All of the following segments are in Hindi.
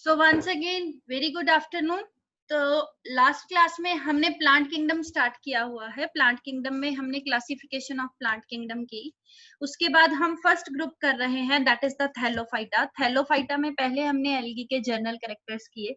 So once again very good afternoon. तो लास्ट क्लास में हमने प्लांट किंगडम स्टार्ट किया हुआ है। प्लांट किंगडम में हमने क्लासिफिकेशन ऑफ प्लांट किंगडम की। उसके बाद हम फर्स्ट ग्रुप कर रहे हैं, that is the Thallophyta. Thallophyta में पहले हमने एल्गी के जर्नल कैरेक्टर्स किए।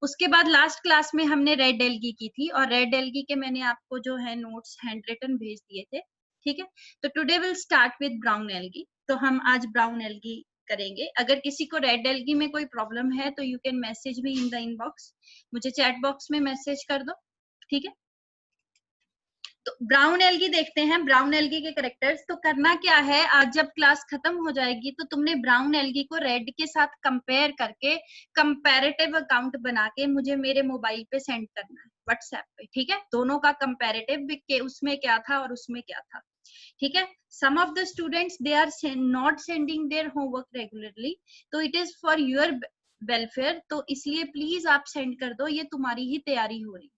उसके बाद लास्ट क्लास में हमने रेड एल्गी की थी, और रेड एल्गी के मैंने आपको जो है नोट्स हैंड रिटन भेज दिए थे। ठीक है, तो today will start with brown algae. तो हम आज ब्राउन एल्गी करेंगे। अगर किसी को रेड एल्गी में कोई प्रॉब्लम है तो you can message me in the inbox, मुझे चैट बॉक्स में मैसेज कर दो। ठीक है, तो ब्राउन एल्गी देखते हैं, ब्राउन एल्गी के कैरेक्टर्स। तो करना क्या है, आज जब क्लास खत्म हो जाएगी तो तुमने ब्राउन एल्गी को रेड के साथ कंपेयर करके कंपैरेटिव अकाउंट बना के मुझे मेरे मोबाइल पे सेंड करना है व्हाट्सएप पे। ठीक है, दोनों का कंपैरेटिव के उसमें क्या था और उसमें क्या था। ठीक है, some of the students they are not sending their homework regularly, तो it is for your welfare, तो इसलिए प्लीज आप सेंड कर दो, ये तुम्हारी ही तैयारी हो रही।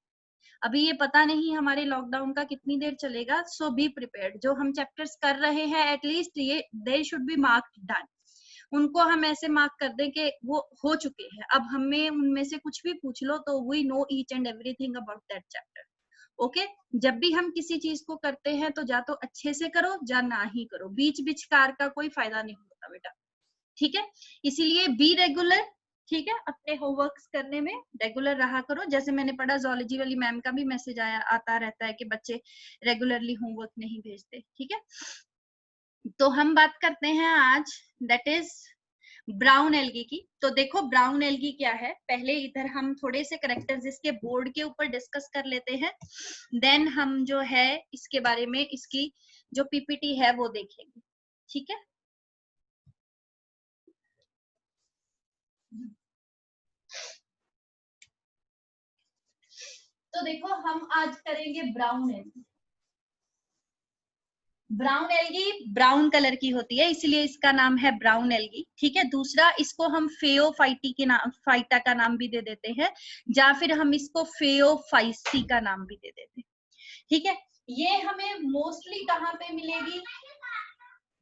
अभी ये पता नहीं हमारे लॉकडाउन का कितनी देर चलेगा, सो बी प्रिपेयर्ड। जो हम चैप्टर्स कर रहे हैं एटलीस्ट ये they should be marked done. उनको हम ऐसे मार्क कर दें कि वो हो चुके हैं। अब हमें उनमें से कुछ भी पूछ लो तो we know each and everything about that chapter. Okay, जब भी हम किसी चीज को करते हैं तो जा तो अच्छे से करो या ना ही करो, बीच बीचकार का कोई फायदा नहीं होता बेटा। ठीक है, इसीलिए बी रेगुलर। ठीक है, अपने होमवर्क्स करने में रेगुलर रहा करो। जैसे मैंने पढ़ा जूलॉजी वाली मैम का भी मैसेज आता रहता है कि बच्चे रेगुलरली होमवर्क नहीं भेजते। ठीक है, तो हम बात करते हैं आज दैट इज ब्राउन एल्गी की। तो देखो ब्राउन एल्गी क्या है, पहले इधर हम थोड़े से कैरेक्टर्स इसके बोर्ड के ऊपर डिस्कस कर लेते हैं, देन हम जो है इसके बारे में इसकी जो पीपीटी है वो देखेंगे। ठीक है, तो देखो हम आज करेंगे brown algae. Brown algae brown colour की होती है इसलिए इसका नाम है ब्राउन एल्गी। ठीक है, दूसरा इसको हम फेओफाइटी के नाम, फाइटा का नाम भी दे देते हैं, या फिर हम इसको फेओफाइसी का नाम भी दे देते हैं। ठीक है, ये हमें मोस्टली कहाँ पे मिलेगी,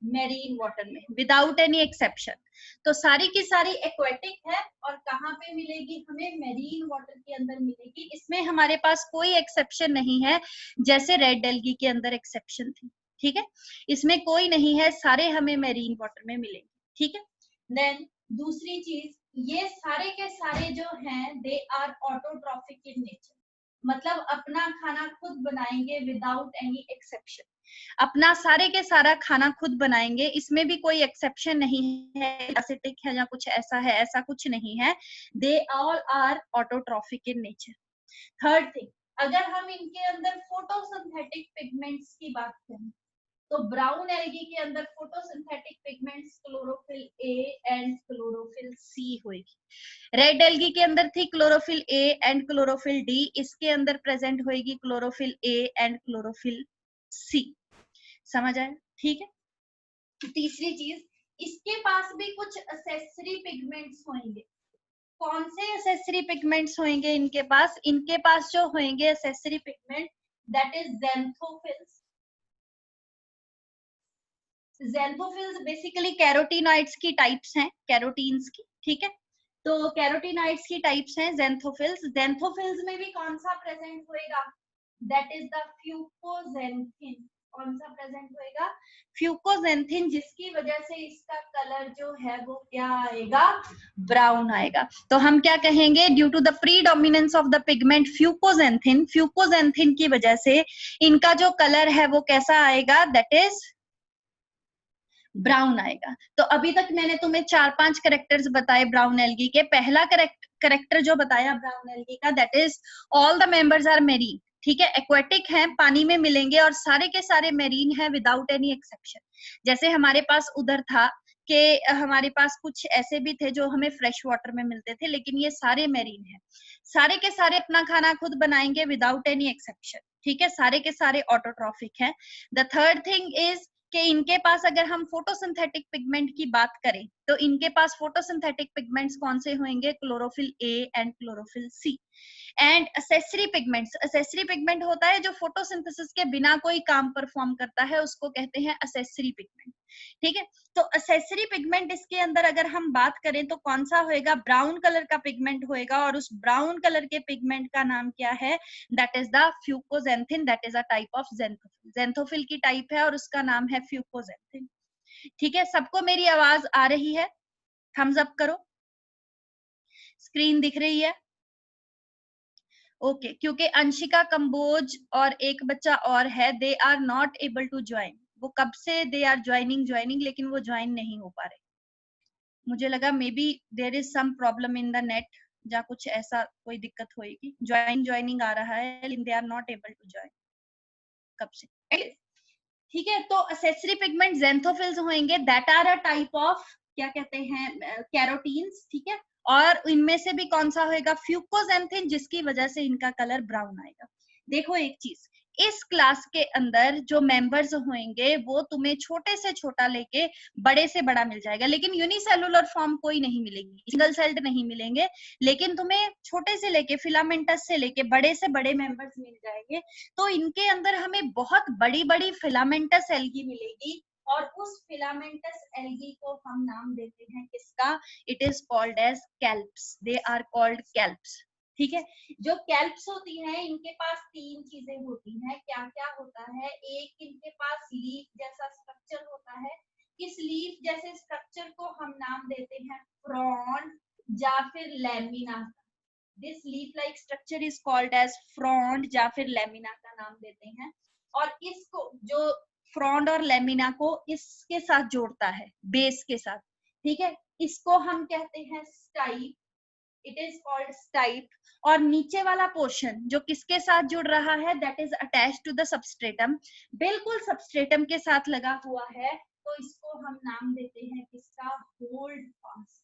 मेरीन वाटर में, विदाउट एनी एक्सेप्शन। तो सारी की सारी एक्वेटिक है, और कहाँ पे मिलेगी हमें, मेरीन वाटर के अंदर मिलेगी। इसमें हमारे पास कोई एक्सेप्शन नहीं है, जैसे रेड एल्गी के अंदर एक्सेप्शन थी। ठीक है, इसमें कोई नहीं है, सारे हमें मेरीन वाटर में मिलेंगे। ठीक है, देन दूसरी चीज, ये सारे के सारे जो हैं they are autotrophic in nature, मतलब अपना खाना खुद बनाएंगे विदाउट एनी एक्सेप्शन। अपना सारे के सारा खाना खुद बनाएंगे, इसमें भी कोई एक्सेप्शन नहीं है, एसिडिक है या कुछ ऐसा है, ऐसा कुछ नहीं है। They all are autotrophic in nature. Third thing, अगर हम इनके अंदर फोटोसिंथेटिक पिगमेंट्स की बात करें तो ब्राउन एल्गी के अंदर photosynthetic pigments chlorophyll A and chlorophyll c होगी। रेड एल्गी के अंदर थी chlorophyll A and chlorophyll d, इसके अंदर प्रेजेंट होगी chlorophyll A and chlorophyll c. समझ आया? ठीक है, तीसरी चीज, इसके पास भी कुछ एसेसरी पिगमेंट्स होंगे। कौन से एसेसरी पिगमेंट्स होंगे इनके पास? इनके पास जो होंगे accessory pigment that is xanthophylls. Xanthophylls basically carotenoids की टाइप्स हैं, कैरोटीन्स की। ठीक है, तो कैरोटीनॉइड्स की टाइप्स हैं ज़ैंथोफिल्स। ज़ैंथोफिल्स में भी कौन सा प्रेजेंट होएगा, दैट इज द फ्यूकोजेंथिन। कौन सा प्रेजेंट होएगा, फ्यूकोजेंथिन, जिसकी वजह से इसका कलर जो है वो क्या आएगा, ब्राउन आएगा। तो हम क्या कहेंगे, due to the predominance of the pigment fucoxanthin, fucoxanthin की वजह से इनका जो कलर है वो कैसा आएगा, दैट इज ब्राउन आएगा। तो अभी तक मैंने तुम्हें 4-5 कैरेक्टर्स बताए ब्राउन एल्गी के। पहला कैरेक्टर जो बताया ब्राउन एल्गी का, that is all the members are marine. ठीक है, एक्वेटिक हैं, पानी में मिलेंगे, और सारे के सारे मेरीन हैं विदाउट एनी एक्सेप्शन। जैसे हमारे पास उधर था कि हमारे पास कुछ ऐसे भी थे जो हमें फ्रेश वाटर में मिलते थे, लेकिन ये सारे मेरीन हैं। सारे के सारे अपना खाना खुद बनाएंगे विदाउट एनी एक्सेप्शन, ठीक है, सारे के सारे ऑटोट्रॉफिक हैं। द थर्ड थिंग इज कि इनके पास अगर हम फोटोसिंथेटिक पिगमेंट की बात करें तो इनके पास फोटोसिंथेटिक पिगमेंट्स कौन से होंगे, chlorophyll A and chlorophyll c. And accessory pigments, accessory pigment होता है जो फोटोसिंथेसिस के बिना कोई काम परफॉर्म करता है, उसको कहते हैं असेसरी पिगमेंट, ठीक है। तो असेसरी पिगमेंट इसके अंदर अगर हम बात करें तो कौन सा होएगा, ब्राउन कलर का पिगमेंट होएगा, और उस ब्राउन कलर के पिगमेंट का नाम क्या है, that is the fucoxanthin, that is a type of xanthophyll. Xanthophyll की टाइप है और उसका नाम है फ्यूकोजेंथिन, ठीक है। सबको मेरी आवाज आ रही है? थम्स अप करो, स्क्रीन दिख रही है? ओके, क्योंकि अंशिका कंबोज और एक बच्चा और है, they are not able to join. वो कब से दे आर ज्वाइनिंग, लेकिन वो ज्वाइन नहीं हो पा रहे। मुझे लगा maybe there is some problem in the net, या कुछ ऐसा कोई दिक्कत होगी। ज्वाइनिंग आ रहा है लेकिन they are not able to join कब से, ठीक है। तो असेसरी पिगमेंट जेंथोफिल्स होंगे, that are a type of, क्या कहते हैं, कैरोटीन्स, ठीक है। और इनमें से भी कौन सा होएगा, फ्यूकोजेंथिन, जिसकी वजह से इनका कलर ब्राउन आएगा। देखो एक चीज, इस क्लास के अंदर जो मेंबर्स होंगे वो तुम्हें छोटे से छोटा लेके बड़े से बड़ा मिल जाएगा, लेकिन यूनिसेलुलर फॉर्म कोई नहीं मिलेगी, सिंगल सेल्ड नहीं मिलेंगे, लेकिन तुम्हें छोटे से लेके फिलामेंटस से लेके बड़े से बड़े मेंबर्स मिल जाएंगे। तो इनके अंदर हमें बहुत बड़ी बड़ी फिलामेंटस एल्गी मिलेगी, और उस फिलामेंटस एल्गी को हम नाम देते हैं किसका, it is called as kelps, they are called kelps, ठीक है। जो कैल्प्स होती हैं इनके पास तीन चीजें होती हैं, क्या क्या होता है, एक इनके पास लीफ जैसा स्ट्रक्चर होता है, इस लीफ जैसे स्ट्रक्चर को हम नाम देते हैं फ्रॉन्ड या फिर lamina. This leaf like structure is called as frond या फिर लैमिना का नाम देते हैं। और इसको जो फ्रॉन्ड और लैमिना को इसके साथ जोड़ता है, बेस के साथ, ठीक है, इसको हम कहते हैं stipe, it is called stipe. और नीचे वाला पोर्शन जो किसके साथ जुड़ रहा है, that is attached to the substratum, बिल्कुल सबस्ट्रेटम के साथ लगा हुआ है, तो इसको हम नाम देते हैं किसका, hold fast,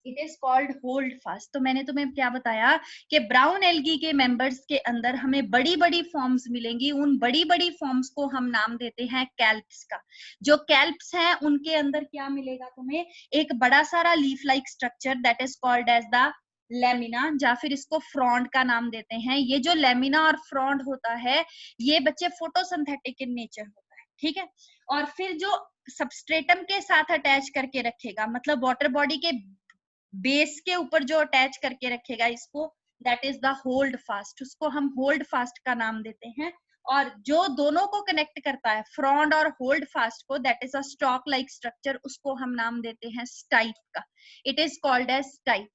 it is called hold fast. तो मैंने तुम्हें क्या बताया कि ब्राउन एल्गी के मेंबर्स के अंदर हमें बड़ी बड़ी फॉर्म्स मिलेंगी, उन बड़ी बड़ी फॉर्म्स को हम नाम देते हैं कैल्प्स का। जो कैल्प्स हैं उनके अंदर क्या मिलेगा तुम्हें, एक बड़ा सारा leaf like structure, that is called as the lamina, या फिर इसको फ्रॉन्ड का नाम देते हैं। ये जो लेमिना और फ्रॉन्ड होता है ये बच्चे फोटोसिंथेटिक इन नेचर होता है, ठीक है। और फिर जो सबस्ट्रेटम के साथ अटैच करके रखेगा, मतलब वाटर बॉडी के बेस के ऊपर जो अटैच करके रखेगा इसको, that is the hold fast, उसको हम होल्ड फास्ट का नाम देते हैं। और जो दोनों को कनेक्ट करता है, फ्रॉन्ड और होल्ड फास्ट को, that is a stalk like structure, उसको हम नाम देते हैं स्टाइप का, it is called as stipe.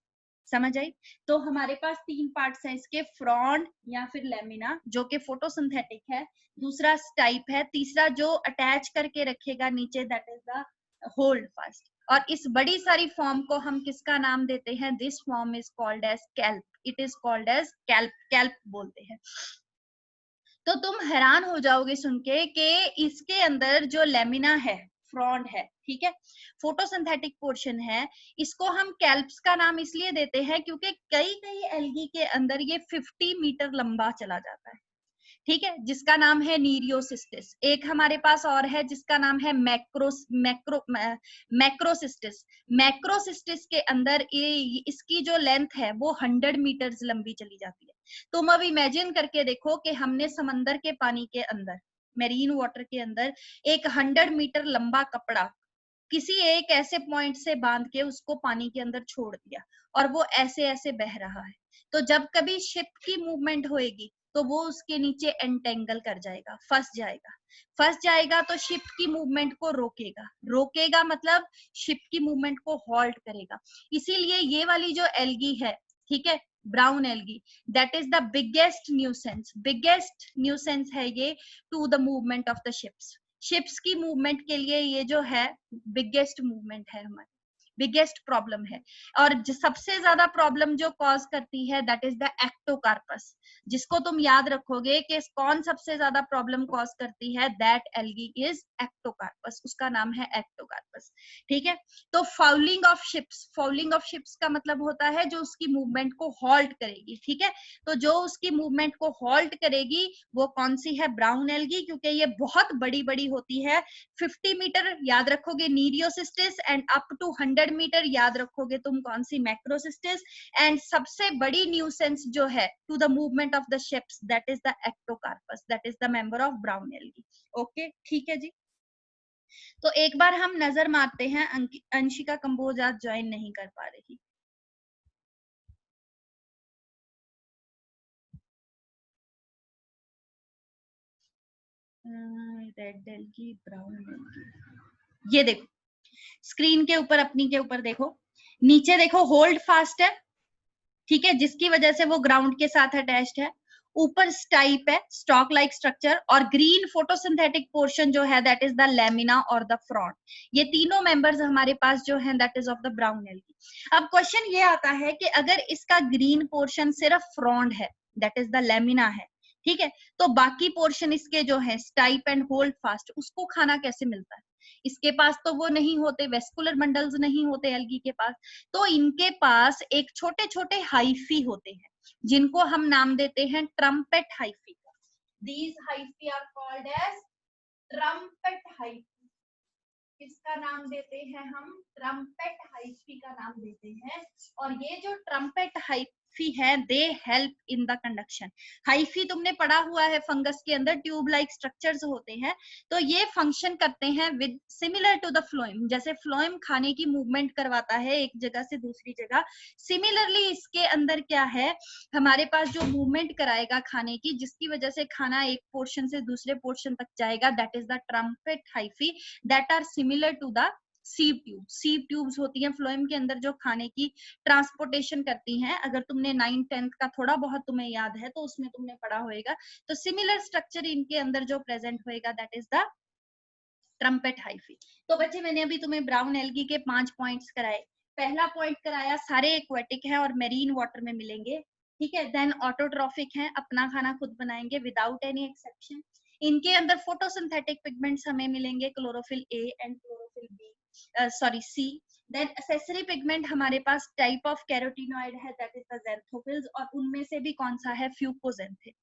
समझ आई? तो हमारे पास तीन पार्ट्स हैं इसके, फ्रॉन्ड या फिर लेमिना जो कि फोटोसिंथेटिक है, दूसरा स्टाइप है, तीसरा जो अटैच करके रखेगा नीचे, that is the hold fast. और इस बड़ी सारी फॉर्म को हम किसका नाम देते हैं, this form is called as kelp, it is called as kelp, kelp बोलते हैं। तो तुम हैरान हो जाओगे सुन के कि इसके अंदर जो लेमिना है, फ्रॉन्ड है, ठीक है, फोटोसिंथेटिक पोर्शन है, इसको हम कैल्प्स का नाम इसलिए देते हैं क्योंकि कई कई एल्गी के अंदर ये 50 मीटर लंबा चला जाता है, ठीक है, जिसका नाम है नीरियोसिस्टिस। एक हमारे पास और है जिसका नाम है मैक्रोसिस्टिस। मैक्रोसिस्टिस के अंदर इसकी जो लेंथ है वो 100 मीटर लंबी चली जाती है। तुम अब इमेजिन करके देखो कि हमने समंदर के पानी के अंदर, मेरीन वाटर के अंदर, एक 100 मीटर लंबा कपड़ा किसी एक ऐसे पॉइंट से बांध के उसको पानी के अंदर छोड़ दिया और वो ऐसे ऐसे बह रहा है, तो जब कभी शिप की मूवमेंट होएगी तो वो उसके नीचे एंटेंगल कर जाएगा, फंस जाएगा तो शिप की मूवमेंट को रोकेगा, रोकेगा मतलब शिप की मूवमेंट को हॉल्ट करेगा। इसीलिए ये वाली जो एल्गी है, ठीक है, brown algae, that is the biggest nuisance है ये to the movement of the ships की मूवमेंट के लिए ये जो है बिगेस्ट मूवमेंट है हमारी, बिगेस्ट प्रॉब्लम है। और सबसे ज्यादा प्रॉब्लम जो कॉज करती है दैट इज द एक्टोकार्पस, जिसको तुम याद रखोगे कि कौन सबसे ज्यादा प्रॉब्लम कॉज करती है, दैट एल्गी इज एक्टोकार्पस, उसका नाम है एक्टोकार्पस। ठीक है, तो fouling of ships, fouling of ships का मतलब होता है जो उसकी मूवमेंट को हॉल्ट करेगी। ठीक है, तो जो उसकी मूवमेंट को हॉल्ट करेगी वो कौन सी है, ब्राउन एल्गी, क्योंकि ये बहुत बड़ी बड़ी होती है। 50 मीटर याद रखोगे नीरियोसिस्टिस, एंड अप टू 100 मीटर याद रखोगे तुम कौन सी, मैक्रोसिस्टिस। एंड सबसे बड़ी न्यूसेंस जो है to the movement of the ships that is the Ectocarpus, that is the member of brown algae. Okay, ठीक है जी। तो एक बार हम नजर मारते हैं, अंशिका कंबोज आज ज्वाइन नहीं कर पा रही। रेड एल्गी, ब्राउन एल्गी, ये देखो स्क्रीन के ऊपर, अपनी के ऊपर देखो, नीचे देखो होल्ड फास्ट है, ठीक है, जिसकी वजह से वो ग्राउंड के साथ अटैच्ड है। ऊपर स्टाइप है, स्टॉक लाइक स्ट्रक्चर, और ग्रीन फोटोसिंथेटिक पोर्शन जो है दैट इज द लेमिना और द फ्रॉन्ट। ये तीनों मेंबर्स हमारे पास जो है that is of the brown algae. अब क्वेश्चन ये आता है कि अगर इसका ग्रीन पोर्शन सिर्फ फ्रॉन्ट है दैट इज द लेमिना है, ठीक है, तो बाकी पोर्शन इसके जो है स्टाइप एंड होल्ड फास्ट, उसको खाना कैसे मिलता है? इसके पास तो वो नहीं होते, वेस्कुलर मंडल्स नहीं होते एल्गी के पास, तो इनके पास एक छोटे छोटे हाइफी होते हैं जिनको हम नाम देते हैं trumpet hyphae. These hyphae are called as trumpet hyphae. इसका नाम देते हैं हम ट्रम्पेट हाइफी का नाम देते हैं। और ये जो ट्रम्पेट हाइफी है they help in the conduction. Hyphae तुमने पढ़ा हुआ है, फंगस के अंदर ट्यूब लाइक स्ट्रक्चर्स होते हैं, तो ये फंक्शन करते हैं with similar to the phloem. जैसे फ्लोएम खाने की मूवमेंट करवाता है एक जगह से दूसरी जगह, सिमिलरली इसके अंदर क्या है, हमारे पास जो मूवमेंट कराएगा खाने की, जिसकी वजह से खाना एक पोर्शन से दूसरे पोर्शन तक जाएगा, that is the trumpet hyphae, that are similar to the sieve tube. Sieve tubes होती हैं फ्लोएम के अंदर जो खाने की ट्रांसपोर्टेशन करती हैं। अगर तुमने 9th 10th का थोड़ा बहुत तुम्हें याद है तो उसमें तुमने पढ़ा होगा। तो सिमिलर स्ट्रक्चर इनके अंदर जो प्रेजेंट होएगा that is the trumpet hyphae. तो बच्चे मैंने अभी तुम्हें ब्राउन एल्गी के 5 पॉइंट्स कराए। पहला पॉइंट कराया सारे एक्वेटिक हैं और मेरीन वाटर में मिलेंगे, ठीक है। देन ऑटोट्रॉफिक हैं, अपना खाना खुद बनाएंगे विदाउट एनी एक्सेप्शन। इनके अंदर फोटोसिंथेटिक पिगमेंट्स हमें मिलेंगे, chlorophyll A and chlorophyll b, sorry c. Then accessory pigment हमारे पास टाइप ऑफ कैरोटीनॉइड है दैट इज द ज़ैंथोफिल्स, और उनमें से भी कौन सा है, फ्यूकोजेंथिन,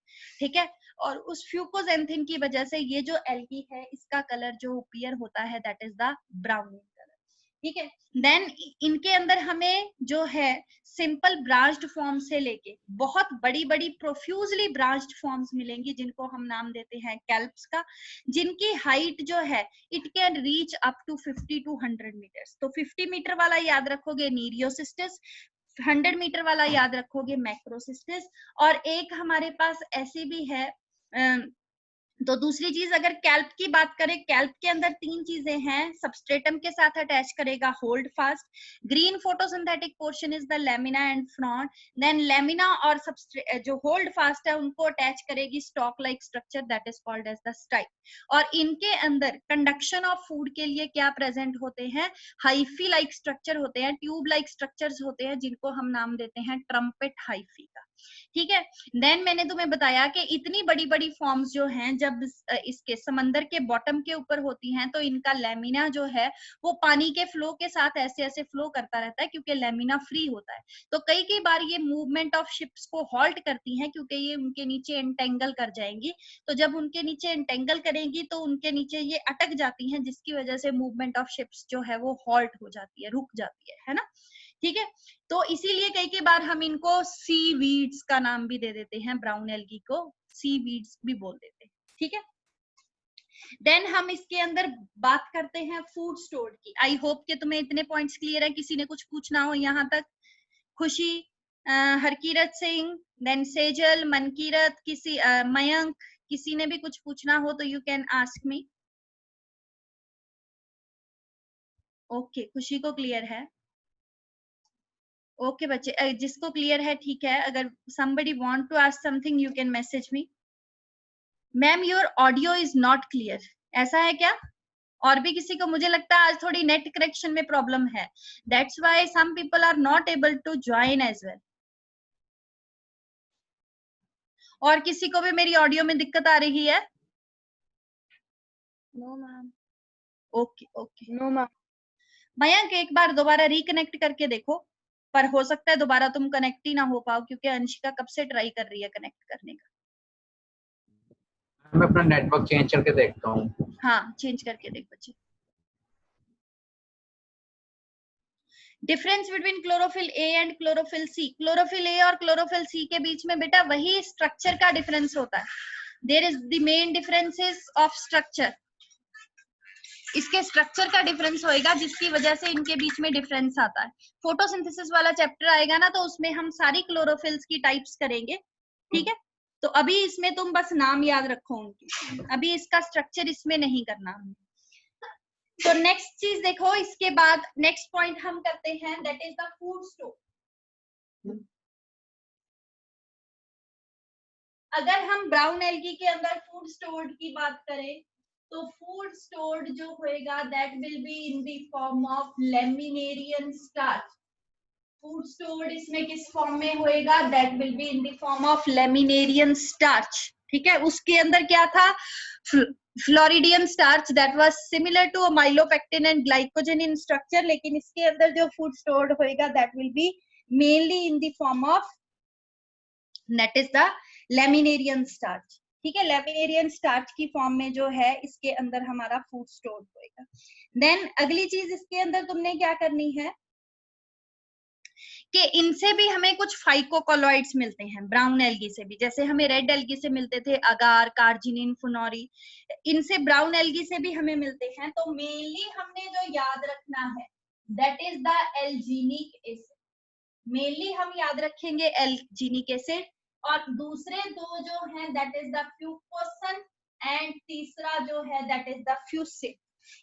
ठीक है। और उस फ्यूकोजेंथिन की वजह से ये जो एल्गी है इसका कलर जो अपीयर होता है that is the brown colour, ठीक है। देन इनके अंदर हमें जो है सिंपल ब्रांच्ड फॉर्म से लेके बहुत बड़ी बड़ी प्रोफ्यूजली ब्रांच्ड फॉर्म्स मिलेंगी जिनको हम नाम देते हैं कैल्प्स का, जिनकी हाइट जो है it can reach up to 50 to 100 metres. तो 50 मीटर वाला याद रखोगे नीरियोसिस्टिस, 100 मीटर वाला याद रखोगे मैक्रोसिस्टिस। और एक हमारे पास ऐसी भी है, तो दूसरी चीज अगर कैल्प की बात करें, कैल्प के अंदर 3 चीजें हैं, सबस्ट्रेटम के साथ अटैच करेगा holdfast, green photosynthetic portion is the lamina and frond, then lamina और जो होल्ड फास्ट है उनको अटैच करेगी stalk like structure that is called as the stipe. और इनके अंदर कंडक्शन ऑफ फूड के लिए क्या प्रेजेंट होते हैं, हाइफी लाइक स्ट्रक्चर होते हैं, ट्यूब लाइक स्ट्रक्चर्स होते हैं जिनको हम नाम देते हैं ट्रम्पेट हाइफी का, ठीक है। देन मैंने तुम्हें बताया कि इतनी बड़ी बड़ी फॉर्म्स जो हैं जब इसके समंदर के बॉटम के ऊपर होती हैं तो इनका लेमिना जो है वो पानी के फ्लो के साथ ऐसे ऐसे फ्लो करता रहता है क्योंकि लेमिना फ्री होता है। तो कई बार ये मूवमेंट ऑफ शिप्स को हॉल्ट करती हैं क्योंकि ये उनके नीचे एंटेंगल कर जाएंगी। तो जब उनके नीचे एंटेंगल करेंगी तो उनके नीचे ये अटक जाती हैं, जिसकी वजह से मूवमेंट ऑफ शिप्स जो है वो हॉल्ट हो जाती है, रुक जाती है ना, ठीक है। तो इसीलिए कई बार हम इनको सी वीड्स का नाम भी दे देते हैं, ब्राउन एल्गी को सी वीड्स भी बोल देते हैं, ठीक है। देन हम इसके अंदर बात करते हैं फूड स्टोर की। आई होप कि तुम्हें इतने पॉइंट्स क्लियर है, किसी ने कुछ पूछना हो यहाँ तक? खुशी, हरकीरत सिंह, देन सेजल, मनकीरत, किसी मयंक, किसी ने भी कुछ पूछना हो तो you can ask me. Okay, खुशी को क्लियर है। ओके बच्चे, जिसको क्लियर है ठीक है, अगर somebody want to ask something you can message me। Ma'am your audio is not clear, ऐसा है क्या? और भी किसी को, मुझे लगता है आज थोड़ी नेट कनेक्शन में प्रॉब्लम है, that's why some people are not able to join as well. और किसी को भी मेरी ऑडियो में दिक्कत आ रही है? No ma'am. Okay okay. No ma'am. Mayank एक बार दोबारा रिकनेक्ट करके देखो, पर हो सकता है दोबारा तुम कनेक्ट ही ना हो पाओ, क्योंकि अंशिका कब से ट्राई कर रही है कनेक्ट करने का। मैं अपना नेटवर्क चेंज करके देखता हूँ। हाँ चेंज करके देख बच्चे। Difference between chlorophyll A and chlorophyll C. Chlorophyll A और क्लोरोफिल सी के बीच में बेटा वही स्ट्रक्चर का डिफरेंस होता है। There is the main differences of structure. इसके स्ट्रक्चर का डिफरेंस होएगा जिसकी वजह से इनके बीच में डिफरेंस आता है। फोटोसिंथेसिस वाला चैप्टर आएगा ना, तो उसमें हम सारी क्लोरोफिल्स की टाइप्स करेंगे, ठीक है। तो अभी इसमें तुम बस नाम याद रखो उनके, अभी इसका स्ट्रक्चर इसमें नहीं करना हमने। तो नेक्स्ट चीज देखो, इसके बाद नेक्स्ट पॉइंट हम करते हैं, that is the food store. अगर हम ब्राउन एल्गी के अंदर फूड स्टोर्ड की बात करें, तो फूड स्टोर्ड जो होएगा that will be in the form of laminarin starch. Food stored इसमें किस फॉर्म में होएगा, that will be in the form of laminarin starch, ठीक है। उसके अंदर क्या था, floridean starch that was similar to amylopectin and glycogen in structure, लेकिन इसके अंदर जो फूड स्टोर्ड होएगा that will be mainly in the form of that is the laminarin starch, ठीक है। लैमिनेरियन स्टार्च की फॉर्म में जो है इसके अंदर हमारा फूड स्टोर होएगा। देन अगली चीज इसके अंदर तुमने क्या करनी है कि इनसे भी हमें कुछ फाइकोकोलॉइड्स मिलते हैं, ब्राउन एल्गी से भी, जैसे हमें रेड एल्गी से मिलते थे अगार, कार्जिनिन, फुनोरी, इनसे ब्राउन एल्गी से भी हमें मिलते हैं। तो मेनली हमने जो याद रखना है that is the alginic acid, mainly हम याद रखेंगे एल्जीनिक एसिड। और दूसरे दो जो हैं दैट इज द फ्यूकोसन एंड तीसरा जो है दैट इज द फ्यूसिन।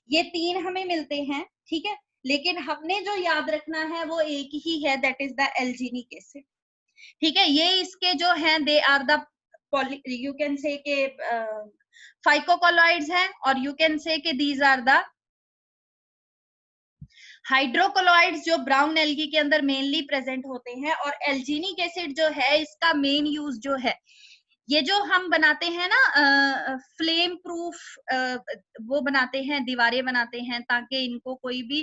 ये तीन हमें मिलते हैं, ठीक है, लेकिन हमने जो याद रखना है वो एक ही है, that is the alginic acid, ठीक है। ये इसके जो हैं they are the you can say के फाइकोकोलॉइड्स हैं, और यू कैन से के दीज आर द हाइड्रोकोलॉइड्स जो ब्राउन एल्गी के अंदर मेनली प्रेजेंट होते हैं। और एल्जीनिक एसिड जो है इसका मेन यूज जो है, ये जो हम बनाते हैं ना फ्लेम प्रूफ वो बनाते हैं, दीवारें बनाते हैं, ताकि इनको कोई भी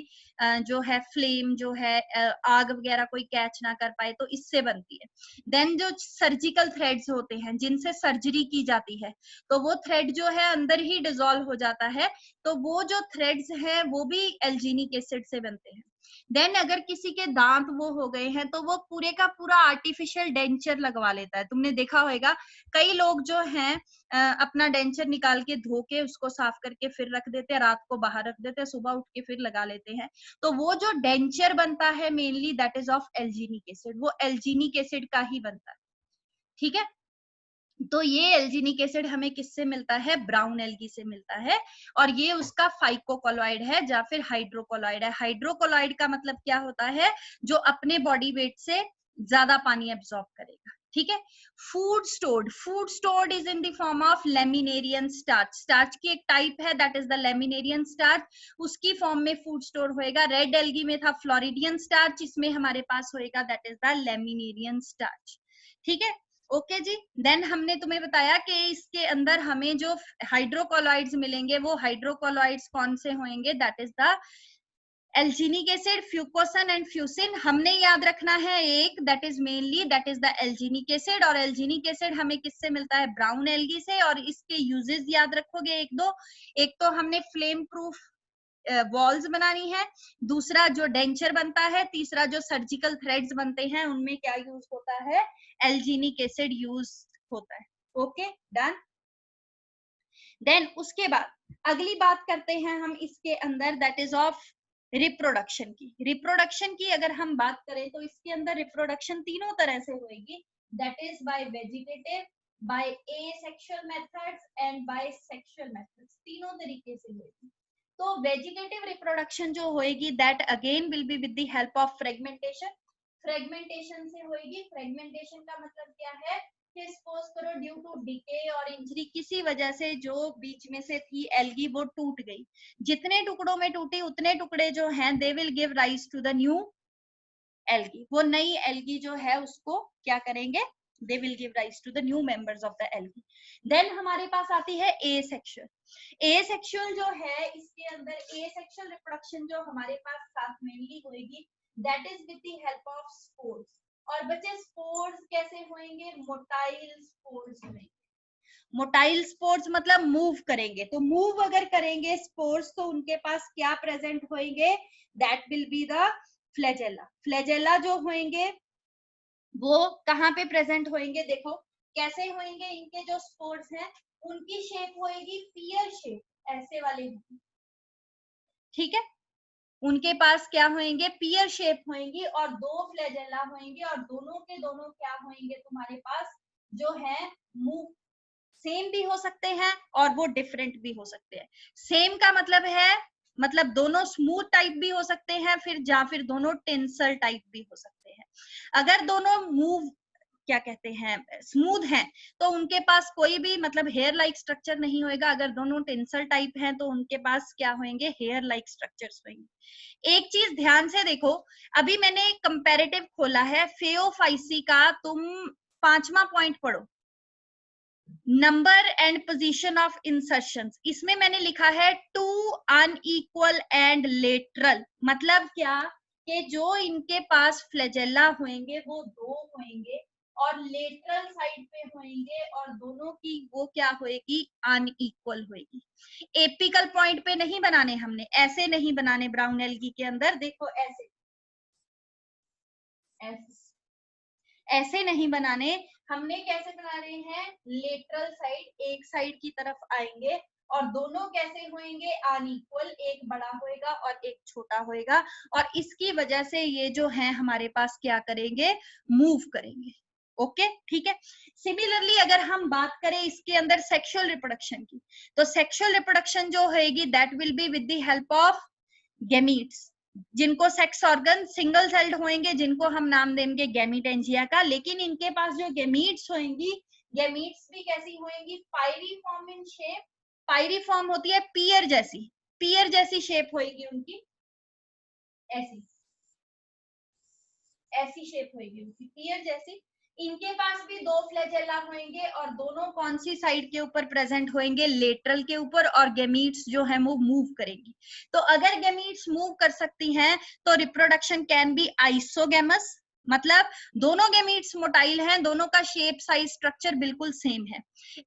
जो है फ्लेम जो है आग वगैरह कोई कैच ना कर पाए, तो इससे बनती है। देन जो सर्जिकल थ्रेड्स होते हैं जिनसे सर्जरी की जाती है, तो वो थ्रेड जो है अंदर ही डिसॉल्व हो जाता है, तो वो जो थ्रेड्स हैं वो भी एल्जीनिक एसिड से बनते हैं। देन अगर किसी के दांत वो हो गए हैं, तो वो पूरे का पूरा आर्टिफिशियल डेंचर लगवा लेता है। तुमने देखा होगा कई लोग जो हैं अपना डेंचर निकाल के धो के उसको साफ करके फिर रख देते हैं, रात को बाहर रख देते हैं, सुबह उठ के फिर लगा लेते हैं। तो वो जो डेंचर बनता है mainly that is of alginic acid, वो एल्जीनिक एसिड का ही बनता है, ठीक है। तो ये एल्जीनिक एसिड हमें किससे मिलता है, ब्राउन एल्गी से मिलता है, और ये उसका फाइकोकोलॉइड है या फिर हाइड्रोकोलॉइड है। हाइड्रोकोलॉइड का मतलब क्या होता है, जो अपने बॉडी वेट से ज्यादा पानी एब्सॉर्ब करेगा, ठीक है। Food stored is in the form of laminarin starch. Starch की एक टाइप है that is the laminarin starch, उसकी फॉर्म में फूड स्टोर होएगा। रेड एल्गी में था फ्लोरिडियन स्टार्च, इसमें हमारे पास होएगा that is the laminarin starch, ठीक है। ओके जी। देन हमने तुम्हें बताया कि इसके अंदर हमें जो हाइड्रोकोलॉइड्स मिलेंगे वो हाइड्रोकोलॉइड्स कौन से होंगे, that is the alginic acid, fucosan and fucin. हमने याद रखना है एक, that is mainly that is the alginic acid. और एल्जीनिक एसिड हमें किससे मिलता है, ब्राउन एल्गी से। और इसके यूजेस याद रखोगे एक दो, एक तो हमने फ्लेम प्रूफ वॉल्स बनानी है, दूसरा जो डेंचर बनता है, तीसरा जो सर्जिकल थ्रेड्स बनते हैं उनमें क्या यूज होता है, एल्जीनिक एसिड यूज होता है। Okay done. देन उसके बाद अगली बात करते हैं हम इसके अंदर, दैट इज ऑफ रिप्रोडक्शन की। रिप्रोडक्शन की अगर हम बात करें तो इसके अंदर रिप्रोडक्शन तीनों तरह से होगी, that is by vegetative, by asexual methods and by sexual methods, तीनों तरीके से होगी। तो वेजिटेटिव रिप्रोडक्शन जो होएगी that again will be with the help of fragmentation. Fragmentation से होएगी। फ्रेगमेंटेशन का मतलब क्या है, कि सपोज करो ड्यू टू डिके और इंजरी किसी वजह से जो बीच में से थी एल्गी वो टूट गई, जितने टुकड़ों में टूटी उतने टुकड़े जो हैं they will give rise to the new algae, वो नई एल्गी जो है उसको क्या करेंगे, they will give rise to the new members of the algae. Then हमारे पास आती है asexual. Asexual जो है इसके अंदर asexual reproduction जो हमारे पास साथ mainly होएगी that is with the help of spores. और बच्चे spores कैसे होंगे, motile spores होंगे. मोटाइल स्पोर्स मतलब मूव करेंगे, तो मूव अगर करेंगे स्पोर्स तो उनके पास क्या प्रेजेंट होंगे, that will be the flagella. Flagella जो होंगे वो कहाँ पे प्रेजेंट होंगे, देखो कैसे होंगे, इनके जो स्पोर्स हैं उनकी शेप होएगी पियर शेप, ऐसे वाले, ठीक है, उनके पास क्या होंगे, पियर शेप होंगी और दो फ्लैजेला होंगे और दोनों के दोनों क्या होंगे तुम्हारे पास जो है मूव, सेम भी हो सकते हैं और वो डिफरेंट भी हो सकते हैं. सेम का मतलब है मतलब दोनों स्मूथ टाइप भी हो सकते हैं, फिर दोनों टेंसल टाइप भी हो सकते हैं. अगर दोनों मूव क्या कहते हैं स्मूथ हैं तो उनके पास कोई भी मतलब हेयर लाइक स्ट्रक्चर नहीं होएगा. अगर दोनों टेंसल टाइप हैं तो उनके पास क्या होंगे, हेयर लाइक स्ट्रक्चर्स होंगे. एक चीज ध्यान से देखो, अभी मैंने कंपैरेटिव खोला है फेओफाइसी का, तुम 5वां पॉइंट पढ़ो, number and position of insertions. इसमें मैंने लिखा है टू अनइक्वल एंड लेटरल, मतलब क्या कि जो इनके पास फ्लैजेला होंगे वो दो होंगे और लेटरल साइड पे होंगे और दोनों की वो क्या होएगी, अनइक्वल होएगी. एपिकल पॉइंट पे नहीं बनाने हमने, ऐसे नहीं बनाने ब्राउन एल्गी के अंदर, देखो ऐसे ऐसे नहीं बनाने, हमने कैसे बना रहे हैं, लेटरल साइड एक साइड की तरफ आएंगे और दोनों कैसे होंगे, अनइक्वल, एक बड़ा होएगा और एक छोटा होएगा और इसकी वजह से ये जो है हमारे पास क्या करेंगे, मूव करेंगे. ओके ठीक है. सिमिलरली अगर हम बात करें इसके अंदर सेक्सुअल रिप्रोडक्शन की, तो सेक्सुअल रिप्रोडक्शन जो होएगी that will be with the help of gametes, जिनको सेक्स ऑर्गन सिंगल सेल्ड होंगे, जिनको हम नाम देंगे गैमीटेंजिया का. लेकिन इनके पास जो गैमीट्स होंगी, गैमीट्स भी कैसी होंगी, पायरीफॉर्म इन शेप. पायरीफॉर्म होती है पियर जैसी शेप होगी उनकी, ऐसी ऐसी शेप होगी उनकी पियर जैसी. इनके पास भी दो फ्लैजेला होंगे और दोनों कौन सी साइड के ऊपर प्रेजेंट होंगे, लेटरल के ऊपर, और गैमीट्स जो है वो मूव करेंगी. तो अगर गैमीट्स मूव कर सकती हैं तो रिप्रोडक्शन कैन बी आइसोगैमस, मतलब दोनों गैमीट्स मोटाइल हैं, दोनों का शेप साइज स्ट्रक्चर बिल्कुल सेम है.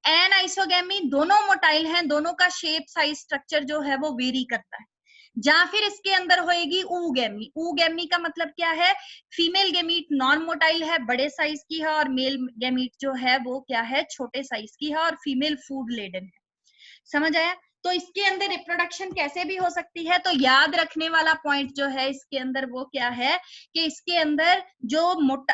एन आइसोगैमी, दोनों मोटाइल हैं, दोनों का शेप साइज स्ट्रक्चर जो है वो वेरी करता है. या फिर इसके अंदर होएगी ऊगैमी. ऊगैमी का मतलब क्या है, फीमेल गैमीट नॉन मोटाइल है, बड़े साइज की है, और मेल गैमीट जो है वो क्या है, छोटे साइज की है और फीमेल फूड लेडन है. समझ आया. तो इसके अंदर रिप्रोडक्शन कैसे भी हो सकती है. तो याद रखने वाला पॉइंट जो है इसके अंदर वो क्या है कि इसके अंदर जो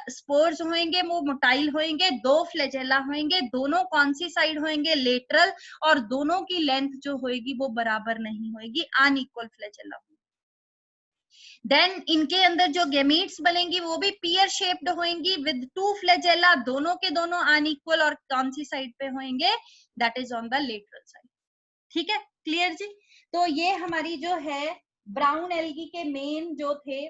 स्पोर्स होंगे वो मोटाइल होंगे, दो फ्लैजेला होंगे, दोनों कौन सी साइड होंगे, लेटरल, और दोनों की लेंथ जो होगी वो बराबर नहीं होगी, अनइक्वल फ्लैजेला. देन इनके अंदर जो गैमीट्स बनेंगी वो भी पियर शेप्ड होंगी विद टू फ्लैजेला, दोनों के दोनों अनइक्वल, और कौन सी साइड पे होंगे, that is on the lateral side. ठीक है, क्लियर जी. तो ये हमारी जो है ब्राउन एल्गी के मेन जो थे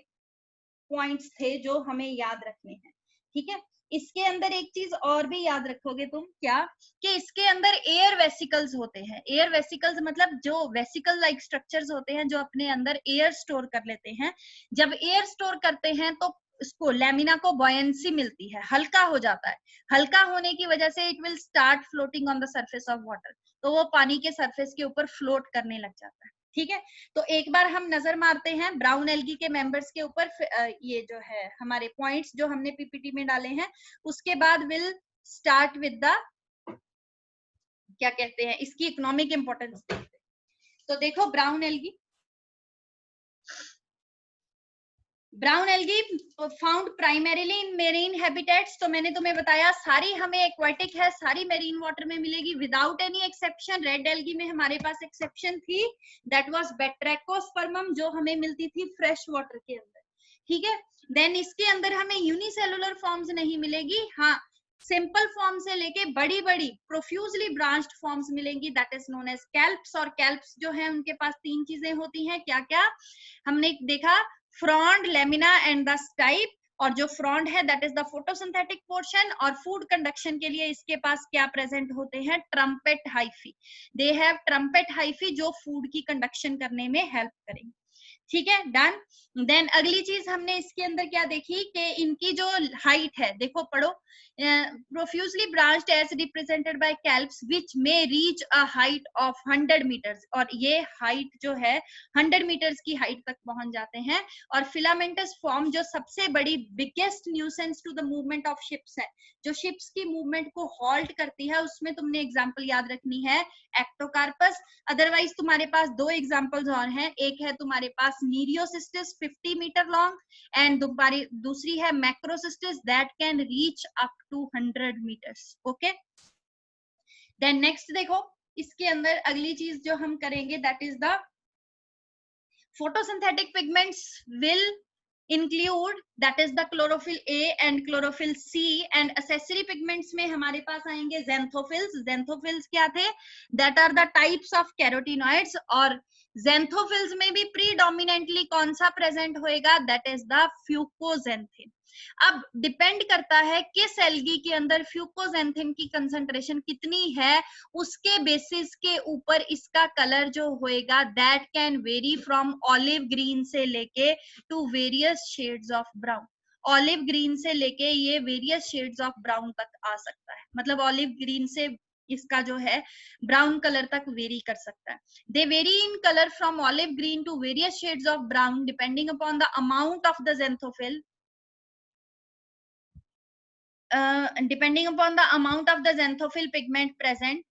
पॉइंट्स थे जो हमें याद रखने हैं. ठीक है. इसके अंदर एक चीज और भी याद रखोगे तुम, क्या कि इसके अंदर एयर वेसिकल्स होते हैं. एयर वेसिकल्स मतलब जो वेसिकल लाइक स्ट्रक्चर्स होते हैं जो अपने अंदर एयर स्टोर कर लेते हैं. जब एयर स्टोर करते हैं तो इसको लैमिना को बॉयंसी मिलती है, हल्का हो जाता है. हल्का होने की वजह से it will start floating on the surface of water, तो वो पानी के सरफेस के ऊपर फ्लोट करने लग जाता है. ठीक है. तो एक बार हम नजर मारते हैं ब्राउन एल्गी के मेंबर्स के ऊपर, ये जो है हमारे पॉइंट्स जो हमने पीपीटी में डाले हैं, उसके बाद विल स्टार्ट विद द क्या कहते हैं इसकी इकोनॉमिक इंपॉर्टेंस. तो देखो brown algae found primarily in marine habitats. तो मैंने तुम्हें बताया सारी हमें एक्वाटिक है, सारी मेरीन वाटर में मिलेगी without any exception. Red algae में हमारे पास एक्सेप्शन थी, दैट वाज बैट्रैकोस्पर्मम, जो हमें मिलती थी फ्रेश वाटर के अंदर. ठीक है. देन इसके अंदर हमें यूनिसेलुलर फॉर्म्स नहीं मिलेगी. हाँ, सिंपल फॉर्म से लेके बड़ी बड़ी प्रोफ्यूजली ब्रांच्ड फॉर्म्स मिलेंगी, that is known as kelps. और कैल्प्स जो है उनके पास तीन चीजें होती हैं, क्या क्या हमने देखा, frond, lamina and the stipe. और जो फ्रॉन्ड है that is the photosynthetic portion. और फूड कंडक्शन के लिए इसके पास क्या प्रेजेंट होते हैं, trumpet hyphae. They have trumpet hyphae जो फूड की कंडक्शन करने में हेल्प करेंगे। ठीक है, डन। देन अगली चीज हमने इसके अंदर क्या देखी कि इनकी जो हाइट है, देखो पढ़ो, profusely branched as represented by kelps which may reach a height of 100 metres. और ये हाइट जो है 100 मीटर्स की हाइट तक पहुंच जाते हैं। और फिलामेंटस फॉर्म जो सबसे बड़ी biggest nuisance to the movement of ships है, जो शिप्स की मूवमेंट को हॉल्ट करती है, उसमें तुमने एग्जांपल याद रखनी है एक्टोकार्पस। अदरवाइज तुम्हारे पास दो एग्जांपल्स और हैं, एक है तुम्हारे पास नीरियोसिस्टिस 50 मीटर लॉन्ग एंड दूसरी है Macrocystis that can reach up to 100 metres. Okay, then next देखो, इसके अंदर अगली चीज जो हम करेंगे that is the photosynthetic pigments will include that is the chlorophyll A and chlorophyll C and accessory pigments में हमारे पास आएंगे xanthophylls। xanthophylls क्या थे, that are the types of carotenoids। और xanthophylls में भी predominantly कौन सा present होएगा, that is the fucoxanthin। अब डिपेंड करता है किस एल्गी के अंदर फ्यूकोजेंथिन की कंसंट्रेशन कितनी है, उसके बेसिस के ऊपर इसका कलर जो होएगा that can vary from olive green से लेके to various shades of brown. Olive green से लेके ये वेरियस शेड्स ऑफ ब्राउन तक आ सकता है, मतलब ऑलिव ग्रीन से इसका जो है ब्राउन कलर तक वेरी कर सकता है। They vary in colour from olive green to various shades of brown depending upon the amount of the xanthophyll, depending upon the amount of the xanthophyll pigment present,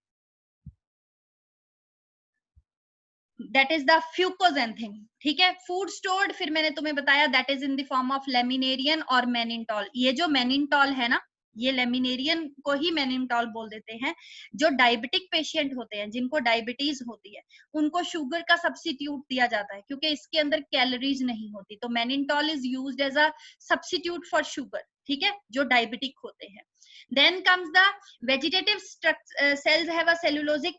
that is the fucoxanthin। ठीक है, फूड स्टोर्ड फिर मैंने तुम्हें बताया that is in the form of laminarin और मेनिनटॉल। ये जो मेनिनटॉल है ना, ये लेमिनेरियन को ही मेनिनटॉल बोल देते हैं। जो डायबिटिक पेशेंट होते हैं, जिनको डायबिटीज होती है, उनको शुगर का सब्स्टिट्यूट दिया जाता है क्योंकि इसके अंदर कैलोरीज नहीं होती, तो mannitol is used as a substitute for sugar. ठीक है, जो डायबिटिक होते हैं। Then comes the vegetative cells have a cellulosic,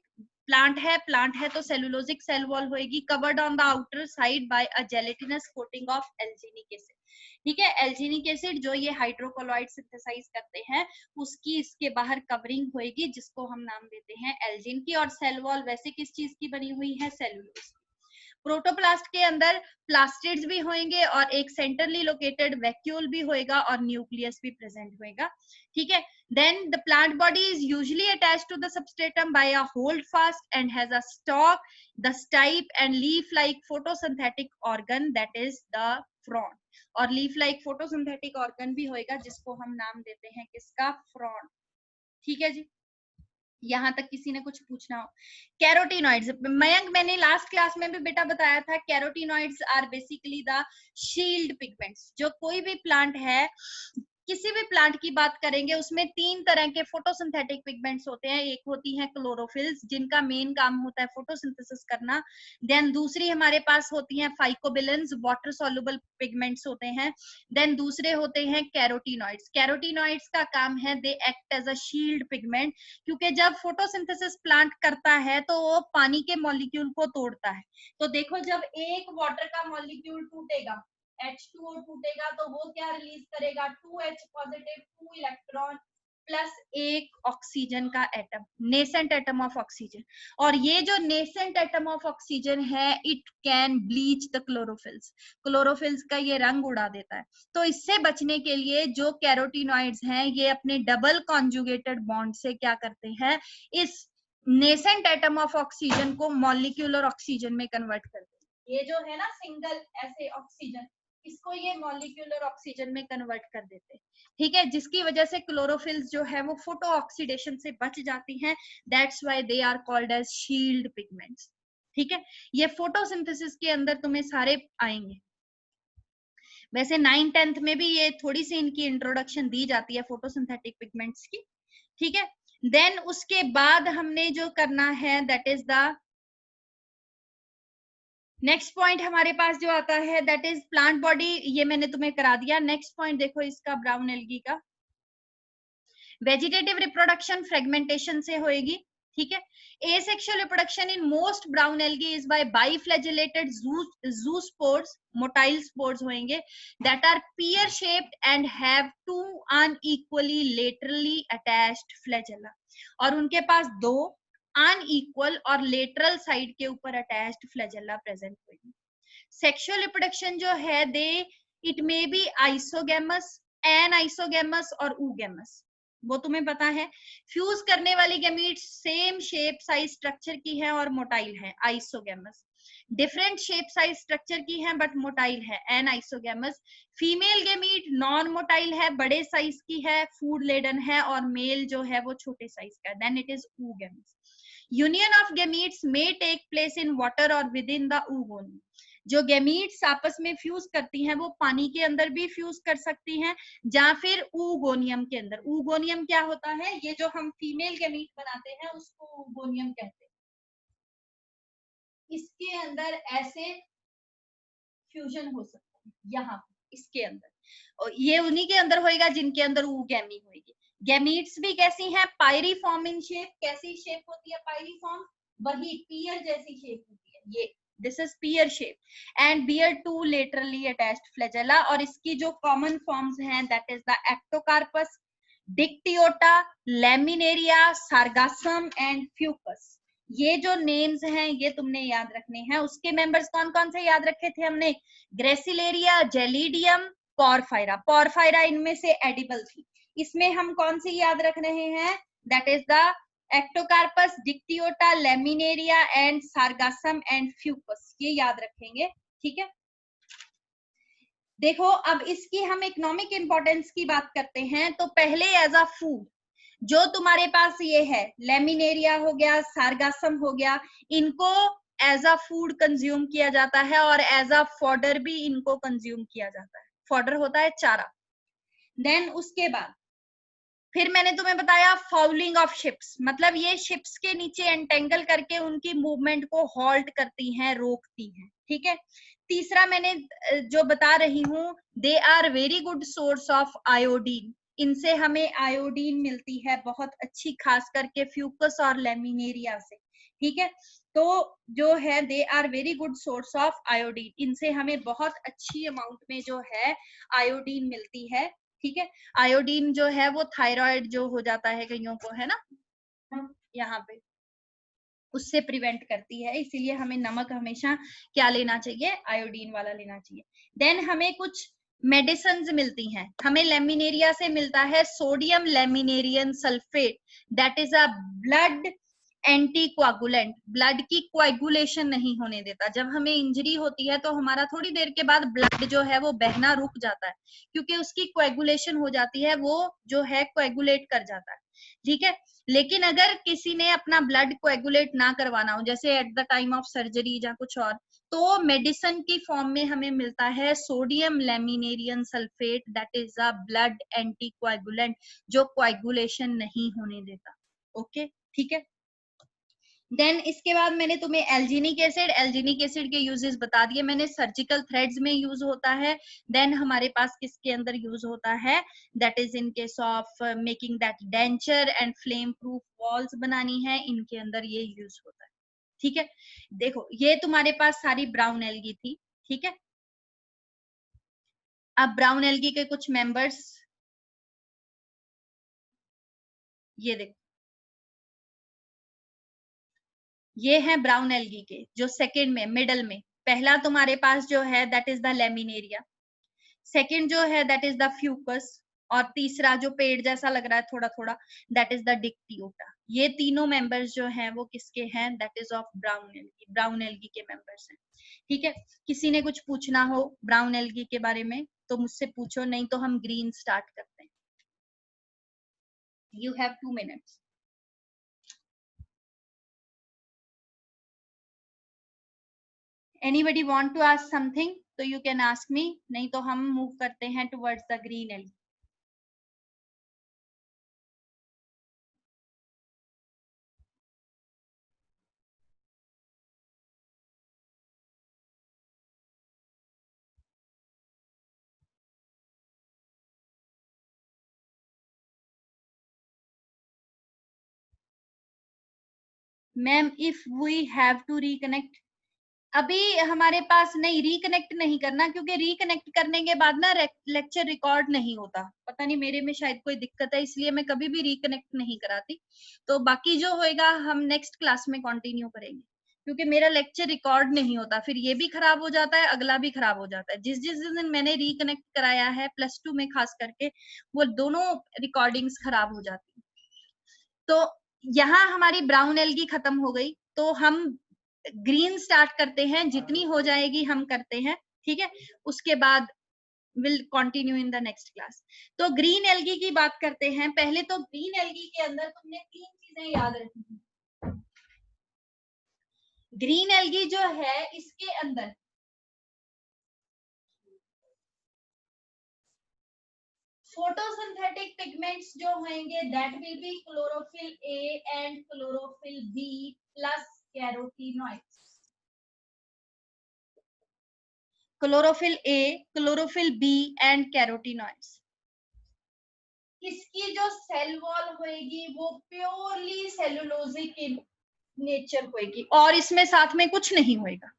plant है तो सेलुलोजिक सेल वॉल होएगी, covered on the outer side by a gelatinous coating of alginic acid. ठीक है, एल्जीनिक एसिड जो ये हाइड्रोकोलॉइड सिंथेसाइज करते हैं, उसकी इसके बाहर कवरिंग होएगी जिसको हम नाम देते हैं एल्जिन की। और सेल वॉल वैसे किस चीज की बनी हुई है, सेलुलोज। प्रोटोप्लास्ट के अंदर प्लास्टिड्स भी होंगे और एक सेंटरली लोकेटेड वैक्यूल भी होएगा और न्यूक्लियस भी प्रेजेंट होएगा। ठीक है, then the plant body is usually attached to the substratum by a holdfast and has a stalk, the stipe and leaf like photosynthetic organ that is the frond। और leaf like photosynthetic organ भी होएगा जिसको हम नाम देते हैं किसका, फ्रॉन्ड। ठीक है जी, यहाँ तक किसी ने कुछ पूछना हो। कैरोटीनॉइड्स, मयंक मैंने लास्ट क्लास में भी बेटा बताया था, carotenoids are basically the shield pigments. जो कोई भी प्लांट है, किसी भी प्लांट की बात करेंगे उसमें तीन तरह के फोटोसिंथेटिक पिगमेंट्स होते हैं। एक होती है क्लोरोफिल्स जिनका मेन काम होता है फोटोसिंथेसिस करना। देन दूसरी हमारे पास होती है फाइकोबिलेंस, वाटर सॉल्युबल पिगमेंट्स होते हैं। देन दूसरे होते हैं कैरोटीनॉइड्स। कैरोटीनॉइड्स का काम है they act as a shield pigment, क्योंकि जब फोटोसिंथेसिस प्लांट करता है तो वो पानी के मॉलिक्यूल को तोड़ता है। तो देखो जब एक वाटर का मॉलिक्यूल टूटेगा, H2O टूटेगा, तो वो क्या रिलीज करेगा, 2H पॉजिटिव, 2 इलेक्ट्रॉन प्लस एक ऑक्सीजन का atom, nascent atom of oxygen. और ये जो नेसेंट एटम ऑफ ऑक्सीजन है it can bleach the chlorophylls. Chlorophylls का ये रंग उड़ा देता है। तो इससे बचने के लिए जो कैरोटीनॉइड्स हैं ये अपने डबल कॉन्जुगेटेड बॉन्ड से क्या करते हैं, इस नेसेंट एटम ऑफ ऑक्सीजन को मॉलिक्यूलर ऑक्सीजन में कन्वर्ट करते हैं। ये जो है ना सिंगल ऐसे ऑक्सीजन, इसको ये मॉलिक्यूलर ऑक्सीजन में कन्वर्ट कर देते हैं। ठीक है, जिसकी वजह से क्लोरोफिल्स जो है वो फोटो ऑक्सीडेशन से बच जाती हैं। That's why they are called as shield pigments. ठीक है, ये फोटोसिंथेसिस के अंदर तुम्हें सारे आएंगे। वैसे 9th 10th में भी ये थोड़ी सी इनकी इंट्रोडक्शन दी जाती है फोटोसिंथेटिक पिगमेंट्स की। ठीक है, देन उसके बाद हमने जो करना है that is the next point हमारे पास जो आता है दैट इज प्लांट बॉडी। ये मैंने तुम्हें करा दिया। नेक्स्ट पॉइंट देखो इसका, ब्राउन एल्गी का। वेजिटेटिव रिप्रोडक्शन फ्रेगमेंटेशन से होएगी, ठीक है। Asexual reproduction in most brown algae is by biflagellated zoospores, motile spores होंगे that are pear shaped and have two unequally laterally attached flagella, और उनके पास दो अनइक्वल और लेटरल साइड के ऊपर अटैच्ड फ्लैजेला प्रेजेंट होगी। सेक्सुअल रिप्रोडक्शन जो है दे it may be isogamous, anisogamous और ऊगैमस, वो तुम्हें पता है। फ्यूज करने वाली gametes same shape size structure की है और मोटाइल है, isogamous. Different shape size structure की है बट मोटाइल है, anisogamous. Female gamete non motile है, बड़े साइज की है, फूड लेडन है, और मेल जो है वो छोटे साइज का है, then it is oogamous. Union of gametes may take place in water और विद इन द oogonia. जो गैमीट्स आपस में फ्यूज करती हैं वो पानी के अंदर भी फ्यूज कर सकती हैं या फिर ऊगोनियम के अंदर। ऊगोनियम क्या होता है, ये जो हम फीमेल गैमीट बनाते हैं उसको ऊगोनियम कहते हैं। इसके अंदर ऐसे फ्यूजन हो सकता है, यहाँ इसके अंदर, और ये उन्हीं के अंदर होएगा जिनके अंदर ऊगैमी होगी। गैमीट्स भी कैसी हैं, पायरीफॉर्म इन शेप। कैसी शेप होती है पायरीफॉर्म, वही पियर जैसी शेप होती है, ये this is pear shape and bear two laterally attached flagella. और इसकी जो कॉमन फॉर्म्स हैं that is the Ectocarpus, Dictyota, Laminaria, Sargassum and Fucus. ये जो नेम्स हैं ये तुमने याद रखने हैं। उसके मेंबर्स कौन कौन से याद रखे थे हमने, ग्रेसिलेरिया, जेलिडियम, पोरफायरा। पोरफायरा इनमें से एडिबल थी। इसमें हम कौन सी याद रख रहे हैं, that is the Ectocarpus, Dictyota, Laminaria and Sargassum and Fucus, ये याद रखेंगे, ठीक है। देखो अब इसकी हम इकोनॉमिक इंपॉर्टेंस की बात करते हैं, तो पहले एज अ फूड जो तुम्हारे पास ये है, लेमिनेरिया हो गया, सार्गासम हो गया, इनको एज अ फूड कंज्यूम किया जाता है और एज अ फॉडर भी इनको कंज्यूम किया जाता है। फॉडर होता है चारा। देन उसके बाद फिर मैंने तुम्हें बताया फाउलिंग ऑफ शिप्स, मतलब ये शिप्स के नीचे एंटेंगल करके उनकी मूवमेंट को हॉल्ट करती हैं, रोकती हैं, ठीक है। तीसरा मैंने जो बता रही हूँ, they are very good source of iodine, इनसे हमें आयोडीन मिलती है बहुत अच्छी, खास करके फ्यूकस और लेमिनेरिया से, ठीक है। तो जो है they are very good source of iodine, इनसे हमें बहुत अच्छी अमाउंट में जो है आयोडीन मिलती है, ठीक है। आयोडीन जो है वो थायराइड जो हो जाता है कईयों को, है ना, यहाँ पे उससे प्रिवेंट करती है, इसीलिए हमें नमक हमेशा क्या लेना चाहिए, आयोडीन वाला लेना चाहिए। देन हमें कुछ मेडिसिन मिलती हैं, हमें लेमिनेरिया से मिलता है sodium laminarin sulphate, that is a blood anti coagulant, blood की कोएगुलेशन नहीं होने देता। जब हमें इंजरी होती है तो हमारा थोड़ी देर के बाद ब्लड जो है वो बहना रुक जाता है, क्योंकि उसकी कोएगुलेशन हो जाती है, वो जो है कोएगुलेट कर जाता है, ठीक है। लेकिन अगर किसी ने अपना ब्लड कोएगुलेट ना करवाना हो, जैसे at the time of surgery या कुछ और, तो मेडिसिन की फॉर्म में हमें मिलता है sodium laminarin sulphate, that is a blood anti coagulant, जो कोएगुलेशन नहीं होने देता, ओके, ठीक है। देन इसके बाद मैंने तुम्हें एल्जीनिक एसिड के यूजेस बता दिए मैंने, सर्जिकल थ्रेड्स में यूज होता है। देन हमारे पास किसके अंदर यूज होता है, that is in case of making that denture and flame proof walls बनानी है, इनके अंदर ये यूज होता है, ठीक है। देखो ये तुम्हारे पास सारी ब्राउन एल्गी थी, ठीक है। अब ब्राउन एल्गी के कुछ मेंबर्स, ये देखो, ये है ब्राउन एल्गी के जो सेकंड में मिडल में, पहला तुम्हारे पास जो है that is the laminaria, second जो है दैट इज द फ्यूकस, और तीसरा जो पेड़ जैसा लग रहा है थोड़ा थोड़ा, दैट इज द डिक्टियोटा। ये तीनों मेंबर्स जो हैं वो किसके हैं, that is of brown algae के मेंबर्स हैं, ठीक है। किसी ने कुछ पूछना हो ब्राउन एल्गी के बारे में तो मुझसे पूछो, नहीं तो हम ग्रीन स्टार्ट करते हैं। You have 2 minutes। Anybody want to ask something तो you can ask me, नहीं तो हम मूव करते हैं towards the green algae. Ma'am if we have to reconnect, अभी हमारे पास नहीं, रिकनेक्ट नहीं करना, क्योंकि रिकनेक्ट करने के बाद ना लेक्चर रिकॉर्ड नहीं होता। पता नहीं मेरे में शायद कोई दिक्कत है, इसलिए मैं कभी भी रिकनेक्ट नहीं कराती। तो बाकी जो होएगा हम नेक्स्ट क्लास में कंटिन्यू करेंगे, क्योंकि मेरा लेक्चर रिकॉर्ड नहीं होता, फिर ये भी खराब हो जाता है, अगला भी खराब हो जाता है। जिस जिस दिन मैंने रिकनेक्ट कराया है +2 में खास करके, वो दोनों रिकॉर्डिंग्स खराब हो जाती है। तो यहाँ हमारी ब्राउन एल्गी खत्म हो गई, तो हम ग्रीन स्टार्ट करते हैं, जितनी हो जाएगी हम करते हैं, ठीक है। उसके बाद will continue in the next class. तो ग्रीन एल्गी की बात करते हैं। पहले तो ग्रीन एल्गी के अंदर तुमने 3 चीजें याद रखनी है। ग्रीन एल्गी जो है इसके अंदर फोटोसिंथेटिक पिगमेंट्स जो होंगे that will be chlorophyll A and chlorophyll b plus carotenoids. Chlorophyll a, chlorophyll b and carotenoids. इसकी जो सेल वॉल होएगी वो प्योरली सेलुलोजिक इन नेचर होएगी, और इसमें साथ में कुछ नहीं होएगा।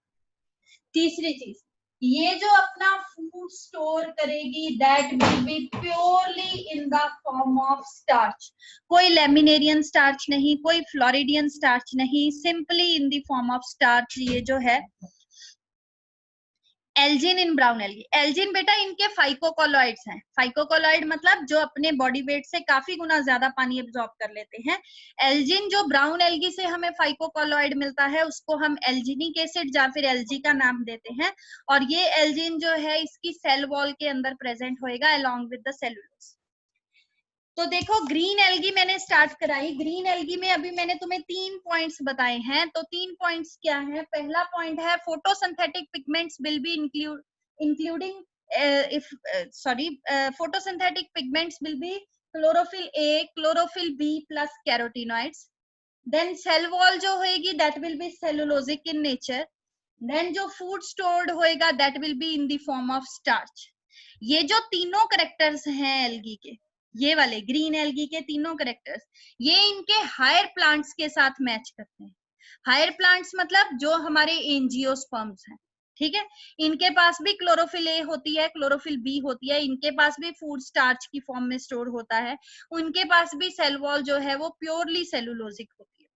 तीसरी चीज, ये जो अपना फूड स्टोर करेगी that will B purely in the form of starch. कोई लेमिनेरियन स्टार्च नहीं, कोई फ्लोरिडियन स्टार्च नहीं, simply in the form of starch ये जो है एल्जिन इन ब्राउन एल्गी। एल्जिन बेटा इनके फाइकोकोलॉइड्स हैं। फाइकोकोलॉइड मतलब जो अपने बॉडी वेट से काफी गुना ज्यादा पानी एब्जॉर्ब कर लेते हैं। एल्जिन जो ब्राउन एल्गी से हमें फाइकोकोलॉइड मिलता है उसको हम एल्जिनिक एसिड या फिर एल्जी का नाम देते हैं, और ये एल्जिन जो है इसकी सेल वॉल के अंदर प्रेजेंट होएगा अलोंग विद द सेलुलोज। तो देखो ग्रीन एल्गी मैंने स्टार्ट कराई। ग्रीन एल्गी में अभी मैंने तुम्हें 3 पॉइंट्स बताए हैं। तो 3 पॉइंट्स क्या है? पहला पॉइंट है photosynthetic pigments will be including photosynthetic pigments will be chlorophyll a, chlorophyll b plus carotenoids. Then cell wall जो होएगी that will be cellulosic in nature. Then जो फूड स्टोर्ड होएगा that will be in the form of starch. ये जो तीनों करेक्टर्स हैं एल्गी के, ये वाले ग्रीन एल्गी के तीनों करेक्टर्स, ये इनके हायर प्लांट्स के साथ मैच करते हैं। हायर प्लांट्स मतलब जो हमारे एंजियोस्पर्म्स हैं, ठीक है। इनके पास भी क्लोरोफिल ए होती है, क्लोरोफिल बी होती है, इनके पास भी फूड स्टार्च की फॉर्म में स्टोर होता है, उनके पास भी सेल वॉल जो है वो प्योरली सेलुलोजिक होती है।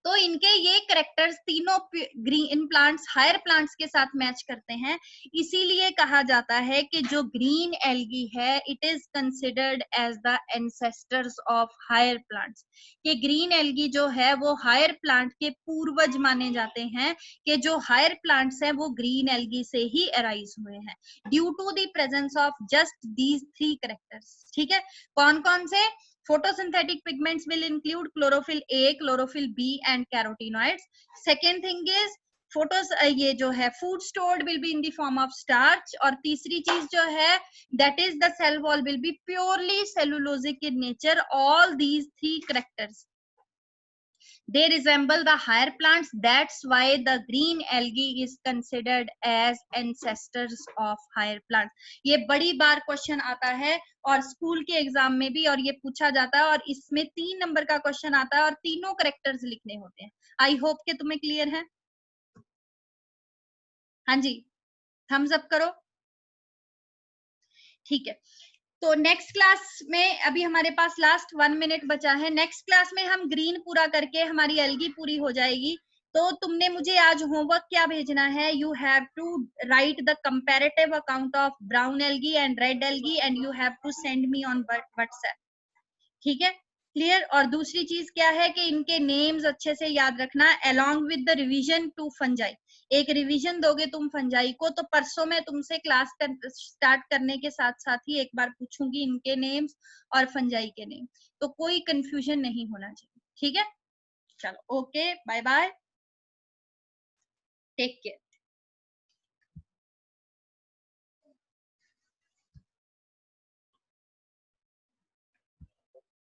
तो इनके ये करेक्टर्स तीनों ग्रीन प्लांट्स हायर प्लांट्स के साथ मैच करते हैं। इसीलिए कहा जाता है कि जो ग्रीन एल्गी है it is considered as the ancestors of higher plants. कि ग्रीन एल्गी जो है वो हायर प्लांट के पूर्वज माने जाते हैं, कि जो हायर प्लांट्स हैं वो ग्रीन एल्गी से ही अराइज हुए हैं due to the presence of just these 3 characters. ठीक है, कौन कौन से? Photosynthetic pigments will include chlorophyll A, chlorophyll B and carotenoids. Second thing is ये जो है food stored will be in the form of starch. और तीसरी चीज जो है that is the cell wall will be purely cellulosic in nature. All these 3 characters they resemble the higher plants. That's why the green algae is considered as ancestors of higher plants. ये बड़ी बार क्वेश्चन आता है और स्कूल के एग्जाम में भी, और ये पूछा जाता है, और इसमें 3 नंबर का क्वेश्चन आता है और तीनों करेक्टर्स लिखने होते हैं। आई होप कि तुम्हें क्लियर है। हाँ जी, थम्स अप करो। ठीक है, तो नेक्स्ट क्लास में अभी हमारे पास लास्ट 1 मिनट बचा है। नेक्स्ट क्लास में हम ग्रीन पूरा करके हमारी एल्गी पूरी हो जाएगी। तो तुमने मुझे आज होमवर्क क्या भेजना है? You have to write the comparative account of brown algae and red algae and you have to send me on WhatsApp. ठीक है, क्लियर? और दूसरी चीज क्या है कि इनके नेम्स अच्छे से याद रखना along with the revision to फंजाई। एक रिवीजन दोगे तुम फंजाई को, तो परसों मैं तुमसे क्लास स्टार्ट करने के साथ साथ ही एक बार पूछूंगी इनके नेम्स और फंजाई के नेम, तो कोई कंफ्यूजन नहीं होना चाहिए। ठीक है, चलो okay, bye bye, take care.